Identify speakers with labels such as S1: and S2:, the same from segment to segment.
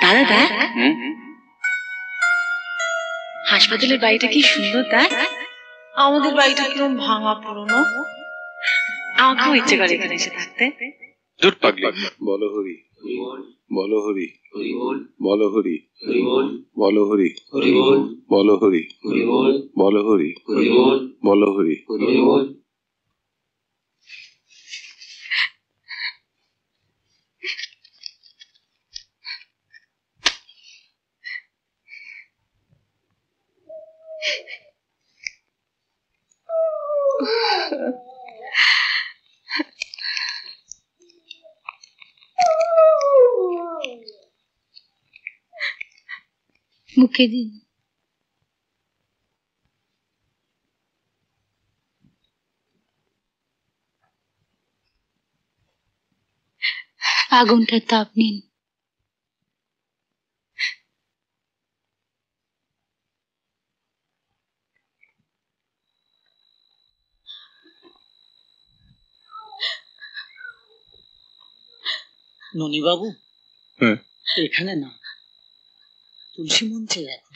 S1: দাদা দেখ, হাসপাতালের বাড়িটা কি সুন্দর দেখ।
S2: আমাদের বাড়িটা কিরকম ভাঙা পুরনো।
S1: আমাকেও ইচ্ছে করে এখানে এসে থাকতে।
S3: দূর পাগলি। বলো হরি বলো হরি বলো হরি বলো হরি বলো হরি বলো হরি বলো হরি।
S4: মুখে দিন। আগুনটার তাপ নিন।
S5: ননি বাবু, এখানে না, তুলসী মঞ্চে এখন।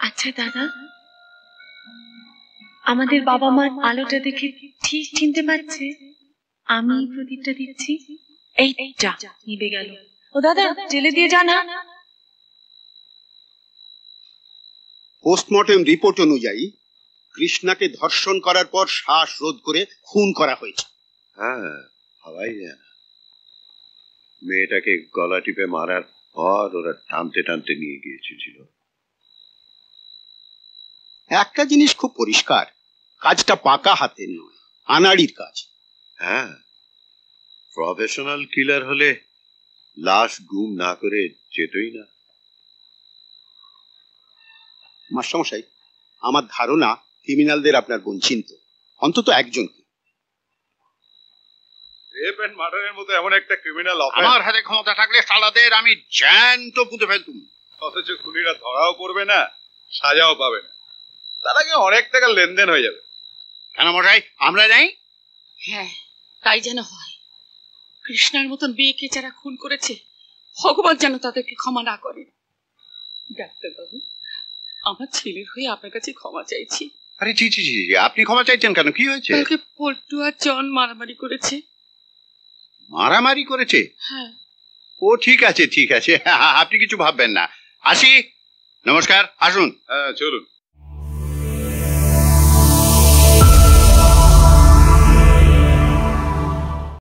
S1: আচ্ছা দাদা, আমাদের বাবা মা আলোটা দেখে ঠিক চিনতে পারছে আমি প্রদীপটা দিচ্ছি। এই যা, নিভে গেল। ও দাদা, জেলে দিয়ে যা না।
S6: পোস্টমর্টেম রিপোর্ট অনুযায়ী কৃষ্ণাকে ধর্ষণ করার পর শ্বাসরোধ করে খুন করা হয়েছে।
S3: হ্যাঁ, ভাবাই যায় না। মেয়েটাকে গলা টিপে মারার পর ওরা টানতে টানতে নিয়ে গিয়েছিল।
S6: একটা জিনিস খুব পরিষ্কার, কাজটা পাকা হাতের নয়, আনাড়ির কাজ।
S3: হ্যাঁ, প্রফেশনাল কিলার হলে লাশ গুম না করে যেতই না।
S6: মাস্টারমশাই, আমার ধারণা ক্রিমিনালদের আপনার বোন চিনত, অন্তত একজনকে।
S7: রেপ এন্ড মার্ডারের মতো এমন একটা ক্রিমিনাল
S8: আমার হাতে ক্ষমতা থাকলে সালাদের আমি জ্যান্ত পুঁতে ফেলতুম।
S7: অথচ খুনিরা ধরাও পড়বে না, সাজাও পাবে না, তার আগে অনেক টাকা লেনদেন হয়ে যাবে।
S8: কেন মশাই, আমরা নেই?
S2: হ্যাঁ, তাই যেন হয়। কৃষ্ণার মতন মেয়েকে যারা খুন করেছে, ভগবান যেন তাদেরকে ক্ষমা না করে। ডাক্তারবাবু, আমার ছেলের হয়ে আপনার কাছে ক্ষমা চাইছি।
S8: আরে জি জি জি, আপনি ক্ষমা চাইছেন কেন? কি হয়েছে?
S2: কালকে পল্টু আর জন মারামারি করেছে।
S8: মারামারি করেছে?
S2: হ্যাঁ।
S8: ও ঠিক আছে ঠিক আছে, আপনি কিছু ভাববেন না। আসি, নমস্কার, আসুন।
S7: হ্যাঁ চলুন।